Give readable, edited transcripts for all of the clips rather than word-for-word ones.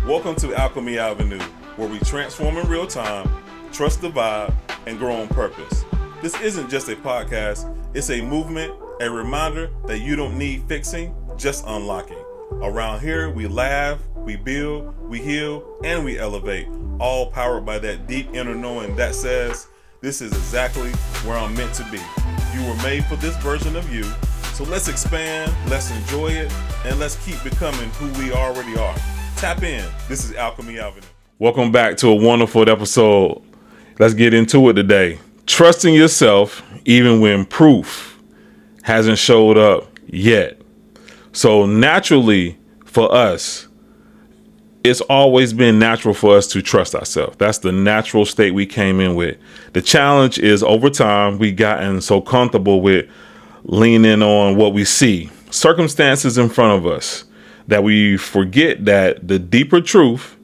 Welcome to Alchemy Avenue, where we transform in real time, trust the vibe, and grow on purpose. This isn't just a podcast, it's a movement, a reminder that you don't need fixing, just unlocking. Around here, we laugh, we build, we heal, and we elevate, all powered by that deep inner knowing that says, this is exactly where I'm meant to be. You were made for this version of you, so let's expand, let's enjoy it, and let's keep becoming who we already are. Tap in. This is Alchemy Avenue. Welcome back to a wonderful episode. Let's get into it today. Trusting yourself even when proof hasn't showed up yet. So naturally for us, it's always been natural for us to trust ourselves. That's the natural state we came in with. The challenge is over time, we've gotten so comfortable with leaning on what we see, circumstances in front of us, that we forget that the deeper truth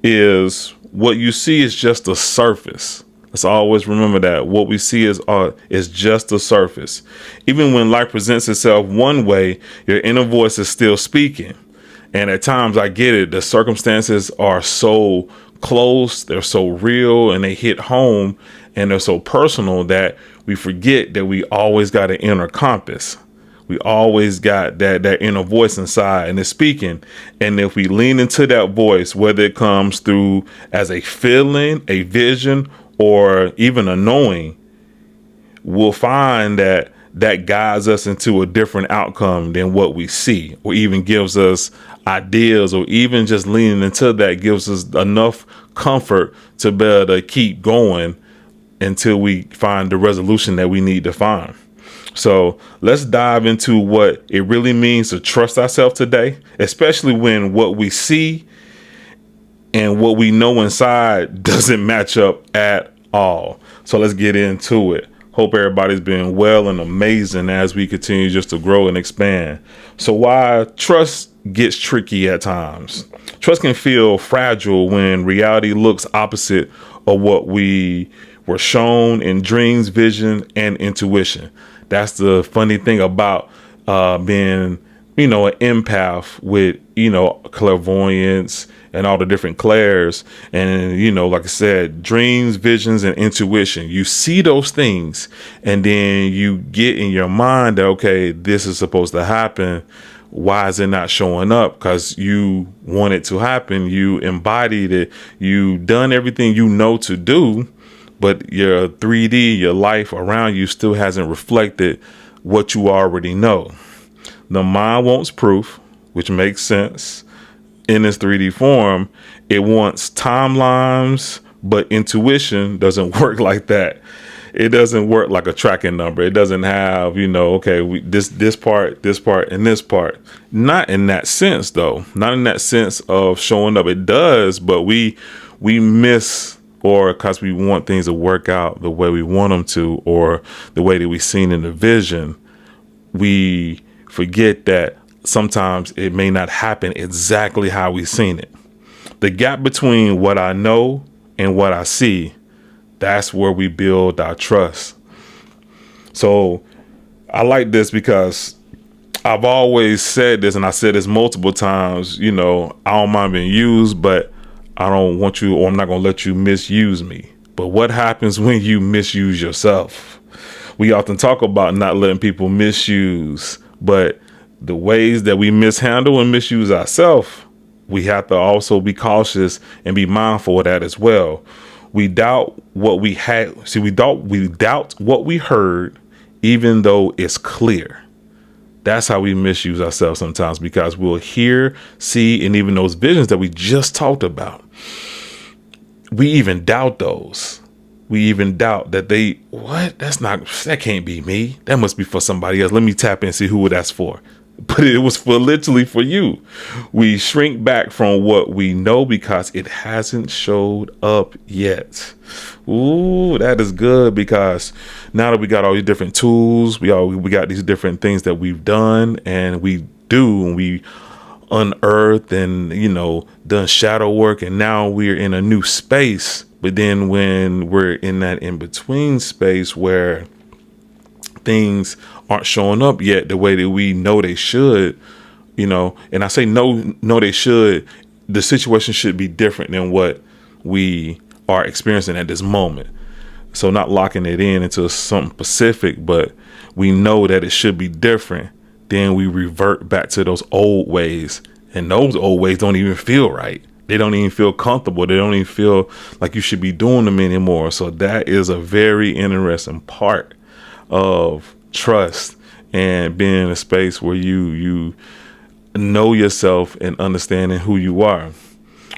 is what you see is just a surface. Let's always remember that what we see is just a surface. Even when life presents itself one way, your inner voice is still speaking. And at times I get it. The circumstances are so close, they're so real, and they hit home, and they're so personal that we forget that we always got an inner compass. We always got that inner voice inside and it's speaking. And if we lean into that voice, whether it comes through as a feeling, a vision, or even a knowing, we'll find that guides us into a different outcome than what we see, or even gives us ideas, or even just leaning into that gives us enough comfort to be able to keep going until we find the resolution that we need to find. So let's dive into what it really means to trust ourselves today, especially when what we see and what we know inside doesn't match up at all. So let's get into it. Hope everybody's been well and amazing as we continue just to grow and expand. So why trust gets tricky at times. Trust can feel fragile when reality looks opposite of what we were shown in dreams, vision, and intuition. That's the funny thing about being, an empath with, clairvoyance and all the different clairs. And, like I said, dreams, visions, and intuition. You see those things and then you get in your mind that, okay, this is supposed to happen. Why is it not showing up? Because you want it to happen. You embodied it. You done everything you know to do. But your 3D, your life around you still hasn't reflected what you already know. The mind wants proof, which makes sense. In its 3D form, it wants timelines, but intuition doesn't work like that. It doesn't work like a tracking number. It doesn't have, this part, and this part. Not in that sense, though. Not in that sense of showing up. It does, but we miss, or because we want things to work out the way we want them to, or the way that we've seen in the vision, we forget that sometimes it may not happen exactly how we've seen it. The gap between what I know and what I see, that's where we build our trust. So I like this because I've always said this, and I said this multiple times, I don't mind being used, but I don't want you, or I'm not going to let you misuse me. But what happens when you misuse yourself? We often talk about not letting people misuse, but the ways that we mishandle and misuse ourselves, we have to also be cautious and be mindful of that as well. We doubt what we had. See, we doubt what we heard, even though it's clear. That's how we misuse ourselves sometimes, because we'll hear, see, and even those visions that we just talked about, we even doubt those. We even doubt that that can't be me. That must be for somebody else. Let me tap in and see who that's for. But it was literally for you. We shrink back from what we know because it hasn't showed up yet. Ooh, that is good, because now that we got all these different tools, we got these different things that we've done and we unearthed and, done shadow work. And now we're in a new space. But then when we're in that in-between space where things aren't showing up yet the way that we know they should, and I say no they should the situation should be different than what we are experiencing at this moment. So not locking it in into something specific, but we know that it should be different. Then we revert back to those old ways, and those old ways don't even feel right. They don't even feel comfortable. They don't even feel like you should be doing them anymore. So that is a very interesting part of trust and being in a space where you know yourself and understanding who you are.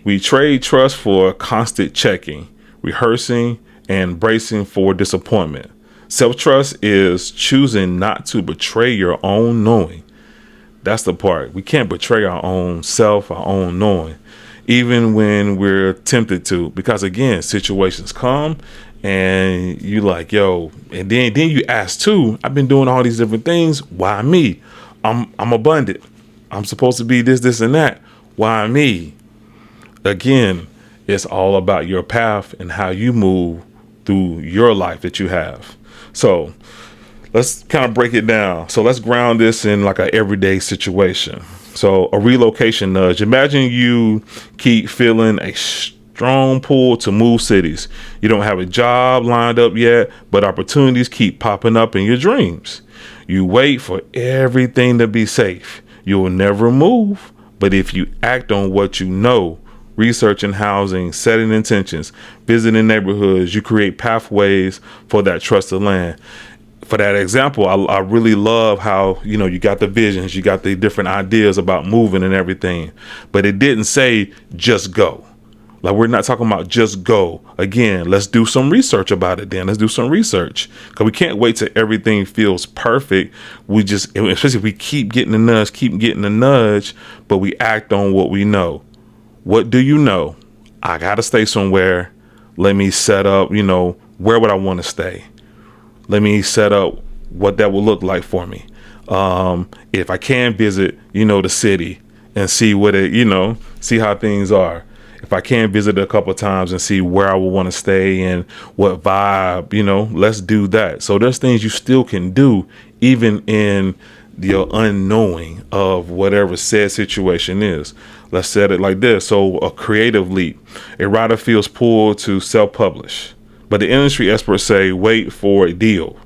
We trade trust for constant checking, rehearsing, and bracing for disappointment. Self-trust is choosing not to betray your own knowing. That's the part. We can't betray our own self, our own knowing, even when we're tempted to, because again, situations come and you like, yo, and then you ask too, I've been doing all these different things. Why me? I'm abundant. I'm supposed to be this, and that. Why me? Again, it's all about your path and how you move through your life that you have. So let's kind of break it down. So let's ground this in like an everyday situation. So a relocation nudge. Imagine you keep feeling a strong pull to move cities. You don't have a job lined up yet, but opportunities keep popping up in your dreams. You wait for everything to be safe. You will never move, but if you act on what you know, researching housing, setting intentions, visiting neighborhoods, you create pathways for that trusted land. For that example, I really love how, you got the visions, you got the different ideas about moving and everything, but it didn't say just go. Like, we're not talking about just go. Again, let's do some research about it then. Let's do some research, because we can't wait till everything feels perfect. Especially if we keep getting the nudge, but we act on what we know. What do you know? I got to stay somewhere. Let me set up, where would I want to stay? Let me set up what that will look like for me. If I can visit, the city and see what see how things are. If I can visit a couple of times and see where I would want to stay and what vibe, let's do that. So there's things you still can do even in the unknowing of whatever said situation is. Let's set it like this. So a creative leap. A writer feels pulled to self-publish, but the industry experts say wait for a deal.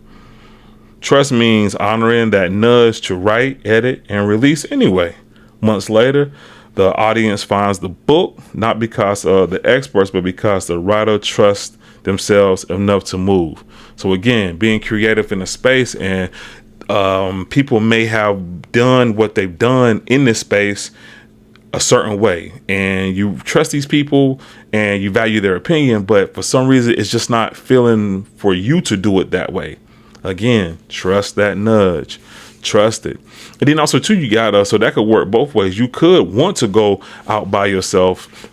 Trust means honoring that nudge to write, edit, and release anyway. Months later, the audience finds the book, not because of the experts, but because the writer trusts themselves enough to move. So again, being creative in a space, and people may have done what they've done in this space a certain way, and you trust these people and you value their opinion, but for some reason it's just not feeling for you to do it that way. Again, trust that nudge, trust it. And then also too, you gotta, so that could work both ways. You could want to go out by yourself,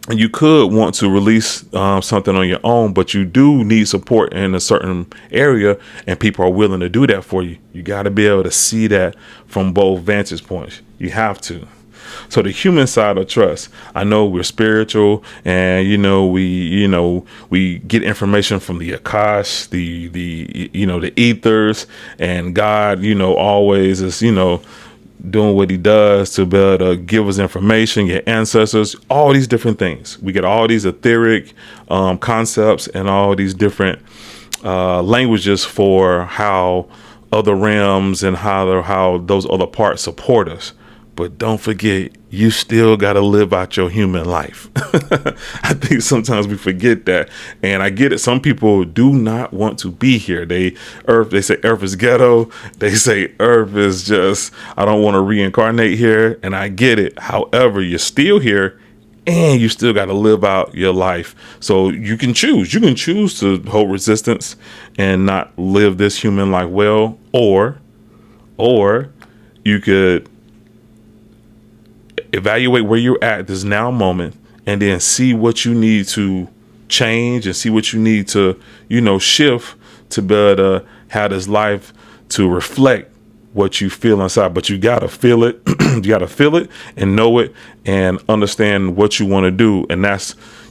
and you could want to release something on your own, but you do need support in a certain area, and people are willing to do that for you. You got to be able to see that from both vantage points. You have to. So the human side of trust, I know we're spiritual, and we get information from the Akash, the ethers, and God, always is, doing what he does to be able to give us information, your ancestors, all these different things. We get all these etheric concepts and all these different languages for how other realms and how those other parts support us. But don't forget, you still got to live out your human life. I think sometimes we forget that. And I get it. Some people do not want to be here. They say Earth is ghetto. They say Earth is just, I don't want to reincarnate here. And I get it. However, you're still here, and you still got to live out your life. So you can choose. You can choose to hold resistance and not live this human life well. Or you could evaluate where you're at this now moment, and then see what you need to change and see what you need to, shift to be able to have this life to reflect what you feel inside. But you got to feel it. You got to feel it and know it and understand what you want to do. And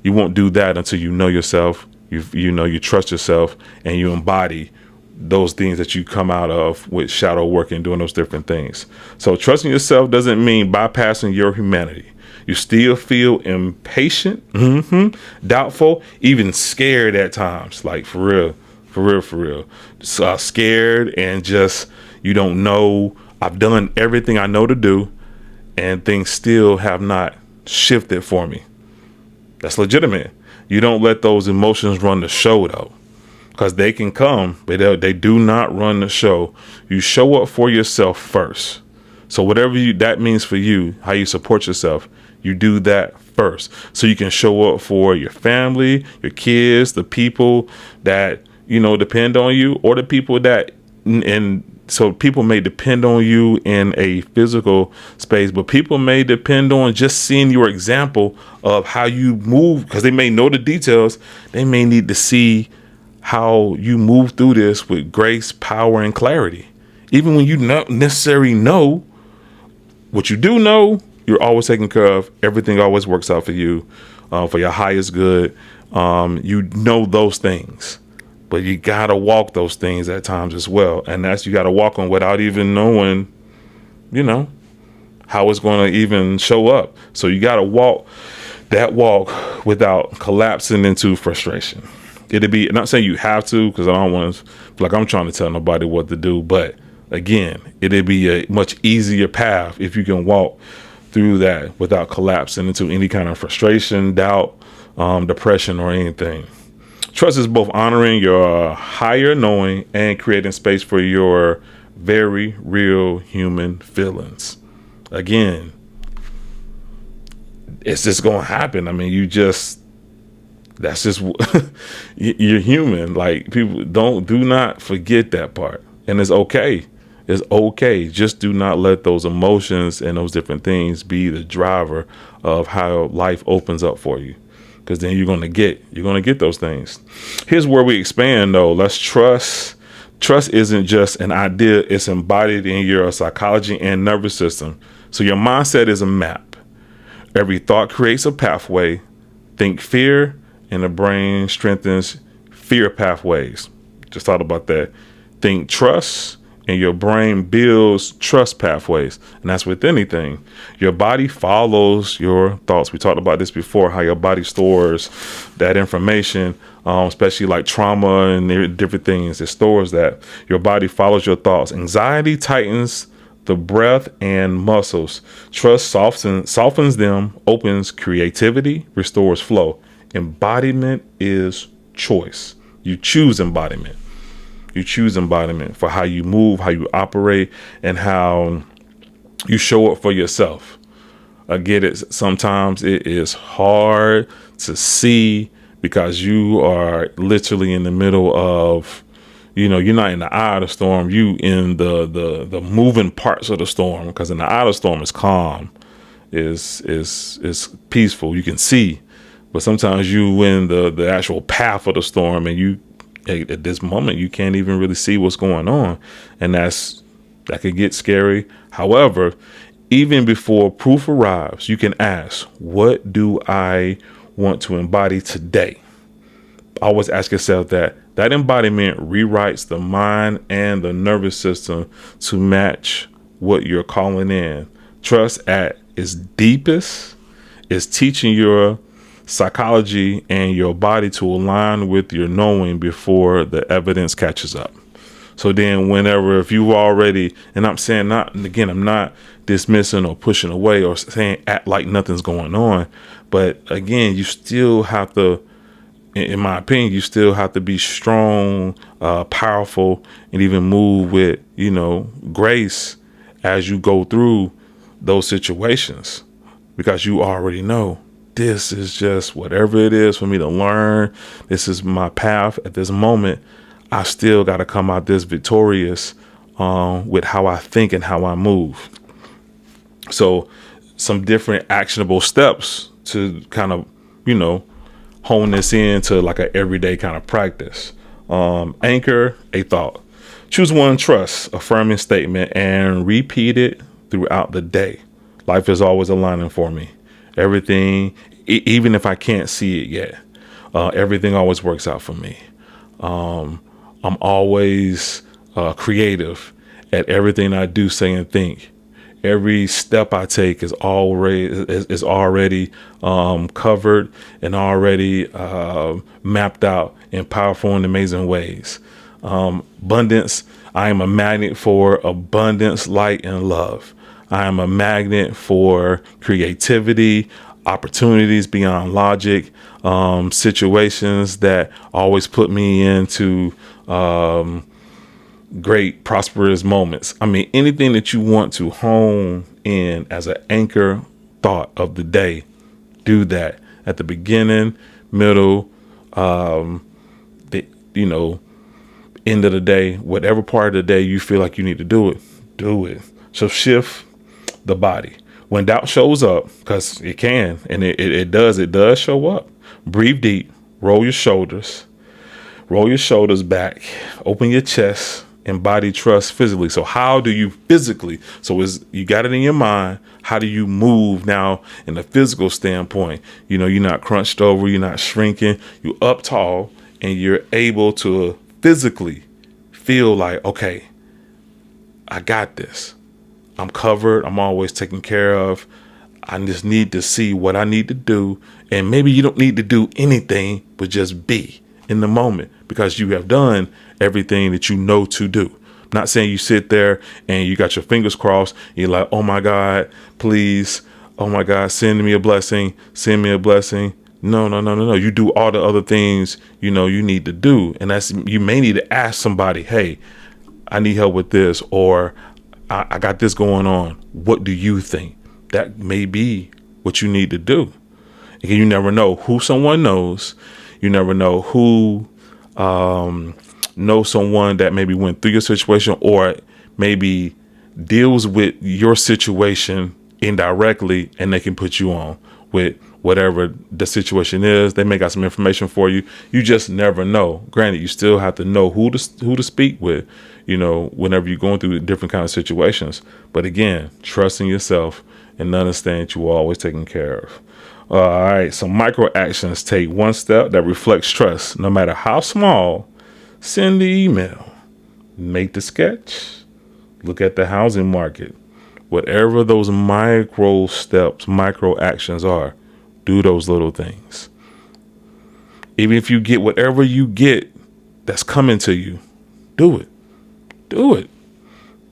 you won't do that until you know yourself, you trust yourself, and you embody those things that you come out of with shadow work and doing those different things. So trusting yourself doesn't mean bypassing your humanity. You still feel impatient, doubtful, even scared at times. Like for real, for real, for real. Scared and just, you don't know. I've done everything I know to do, and things still have not shifted for me. That's legitimate. You don't let those emotions run the show though, because they can come, but they do not run the show. You show up for yourself first. So whatever that means for you, how you support yourself, you do that first. So you can show up for your family, your kids, the people that, depend on you, or the people that, and so people may depend on you in a physical space, but people may depend on just seeing your example of how you move, because they may know the details. They may need to see how you move through this with grace, power, and clarity. Even when you not necessarily know what you do know, you're always taken care of. Everything always works out for you, for your highest good. You know those things, but you got to walk those things at times as well. And you got to walk on without even knowing, how it's going to even show up. So you got to walk that walk without collapsing into frustration. It'd be, not saying you have to, because I don't want to, like I'm trying to tell nobody what to do, but again, it'd be a much easier path if you can walk through that without collapsing into any kind of frustration, doubt, depression, or anything. Trust is both honoring your higher knowing and creating space for your very real human feelings. Again, it's just going to happen. I mean, that's just, you're human. Like, people do not forget that part. And it's okay. It's okay. Just do not let those emotions and those different things be the driver of how life opens up for you. Because then you're going to get those things. Here's where we expand though. Let's trust. Trust isn't just an idea. It's embodied in your psychology and nervous system. So your mindset is a map. Every thought creates a pathway. Think fear, and the brain strengthens fear pathways. Just thought about that. Think trust, and your brain builds trust pathways. And that's with anything. Your body follows your thoughts. We talked about this before, how your body stores that information, especially like trauma and different things. It stores that. Your body follows your thoughts. Anxiety tightens the breath and muscles. Trust softens them, opens creativity, restores flow. Embodiment is choice. You choose embodiment. You choose embodiment for how you move, how you operate, and how you show up for yourself. I get it. Sometimes it is hard to see because you are literally in the middle of, you're not in the eye of the storm. You in the moving parts of the storm, because in the eye of the storm is calm, is peaceful. You can see, but sometimes you in the actual path of the storm, and at this moment, you can't even really see what's going on. And that could get scary. However, even before proof arrives, you can ask, what do I want to embody today? Always ask yourself that. That embodiment rewrites the mind and the nervous system to match what you're calling in. Trust at its deepest is teaching your psychology and your body to align with your knowing before the evidence catches up. So then if you already, and I'm saying I'm not dismissing or pushing away or saying act like nothing's going on, but again, you still have to, in my opinion, you still have to be strong, powerful, and even move with, grace as you go through those situations, because you already know this is just whatever it is for me to learn. This is my path at this moment. I still got to come out this victorious with how I think and how I move. So some different actionable steps to kind of, hone this into like an everyday kind of practice. Anchor a thought. Choose one trust affirming statement and repeat it throughout the day. Life is always aligning for me. Everything, even if I can't see it yet, everything always works out for me. I'm always creative at everything I do, say, and think. Every step I take is already covered and already mapped out in powerful and amazing ways. Abundance. I am a magnet for abundance, light, and love. I am a magnet for creativity, opportunities beyond logic, situations that always put me into great prosperous moments. I mean, anything that you want to hone in as an anchor thought of the day, do that at the beginning, middle, end of the day, whatever part of the day you feel like you need to do it. So shift the body. When doubt shows up, because it can, and it does show up. Breathe deep, roll your shoulders back, open your chest, embody trust physically. So how do you physically? So you got it in your mind. How do you move now in the physical standpoint? You're not crunched over, you're not shrinking, you're up tall, and you're able to physically feel like, okay, I got this. I'm covered. I'm always taken care of. I just need to see what I need to do. And maybe you don't need to do anything, but just be in the moment because you have done everything that you know to do. Not saying you sit there and you got your fingers crossed. You're like, oh my God, please. Oh my God, send me a blessing. Send me a blessing. No. You do all the other things, you need to do. And you may need to ask somebody, hey, I need help with this, or I got this going on. What do you think? That may be what you need to do. And you never know who someone knows. You never know who knows someone that maybe went through your situation or maybe deals with your situation indirectly, and they can put you on with whatever the situation is. They may got some information for you. You just never know. Granted, you still have to know who to speak with, whenever you're going through different kind of situations. But again, trust in yourself and understand that you are always taken care of. All right. So micro actions. Take one step that reflects trust, no matter how small. Send the email, make the sketch, look at the housing market, whatever those micro steps, micro actions are, do those little things. Even if you get whatever you get that's coming to you, do it.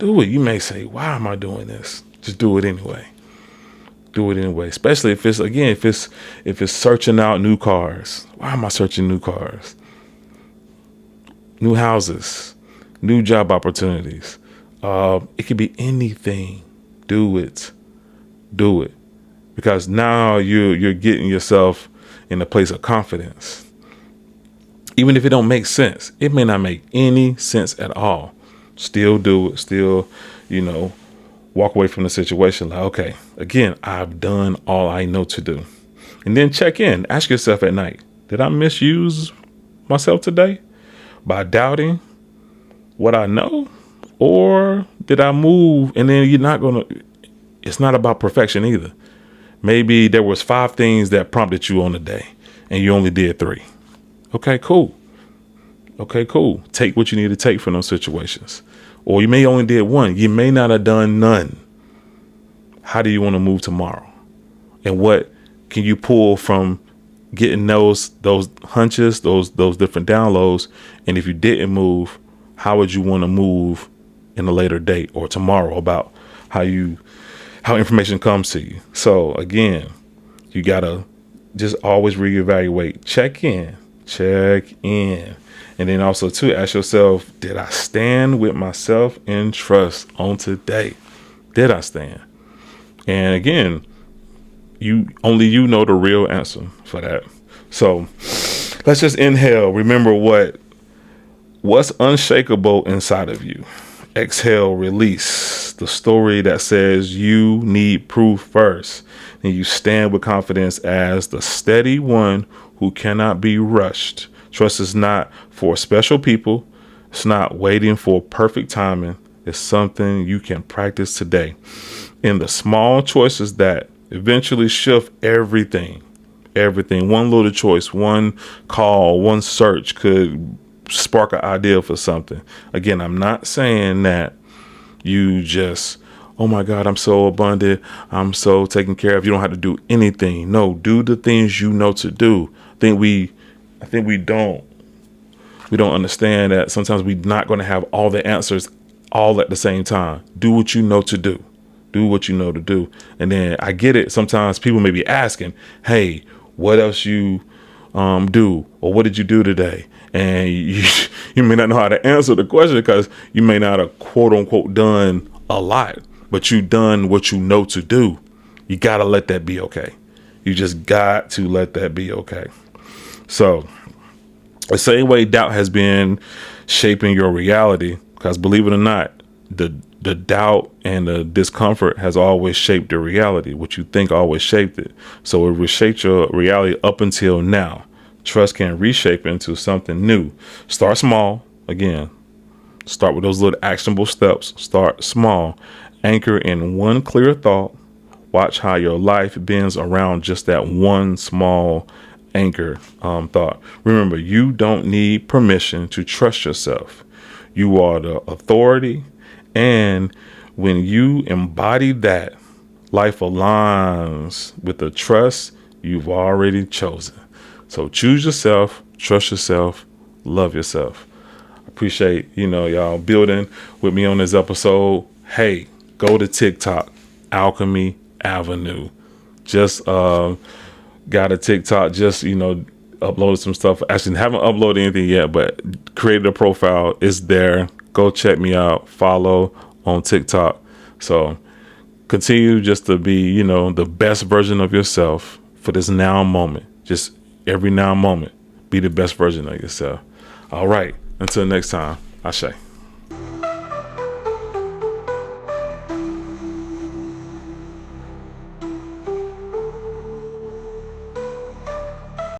You may say, why am I doing this? Just do it anyway. Especially if it's searching out new cars. Why am I searching new cars? New houses, new job opportunities. It could be anything. Do it. Because now you're getting yourself in a place of confidence. Even if it don't make sense, it may not make any sense at all. Still do it. Still, walk away from the situation like, okay, again, I've done all I know to do. And then check in. Ask yourself at night, did I misuse myself today by doubting what I know? Or did I move? And then it's not about perfection either. Maybe there was 5 things that prompted you on the day and you only did 3. Okay, cool. Take what you need to take from those situations. Or you may only did 1. You may not have done none. How do you want to move tomorrow? And what can you pull from getting those hunches, those different downloads? And if you didn't move, how would you want to move in a later date or tomorrow about how information comes to you? So again, you gotta just always reevaluate, check in. And then also too, ask yourself, did I stand with myself in trust on today? Did I stand? And again, you know the real answer for that. So let's just inhale. Remember what's unshakable inside of you. Exhale, release the story that says you need proof first. And you stand with confidence as the steady one who cannot be rushed. Trust is not for special people. It's not waiting for perfect timing. It's something you can practice today. In the small choices that eventually shift everything. One little choice, one call, one search could spark an idea for something. Again, I'm not saying that you just oh my God, I'm so abundant, I'm so taken care of. You don't have to do anything. No, do the things you know to do. I think we don't understand that sometimes we're not going to have all the answers all at the same time. Do what you know to do. Do what you know to do. And then I get it. Sometimes people may be asking, hey, what else you do? Or what did you do today? And you may not know how to answer the question because you may not have quote unquote done a lot, but you done what you know to do. You got to let that be okay. You just got to let that be okay. So the same way doubt has been shaping your reality, because believe it or not, the doubt and the discomfort has always shaped your reality. What you think always shaped it. So it reshaped your reality up until now. Trust can reshape into something new. Start small. Again, start with those little actionable steps. Start small. Anchor in one clear thought. Watch how your life bends around just that one small anchor thought. Remember, you don't need permission to trust yourself. You are the authority. And when you embody that, life aligns with the trust you've already chosen. So choose yourself, trust yourself, love yourself. Appreciate, y'all building with me on this episode. Hey, go to TikTok, Alchemy Avenue. Just got a TikTok, just, uploaded some stuff. Actually, haven't uploaded anything yet, but created a profile. It's there. Go check me out. Follow on TikTok. So continue just to be, the best version of yourself for this now moment. Just every now moment, be the best version of yourself. All right. Until next time, Ashe.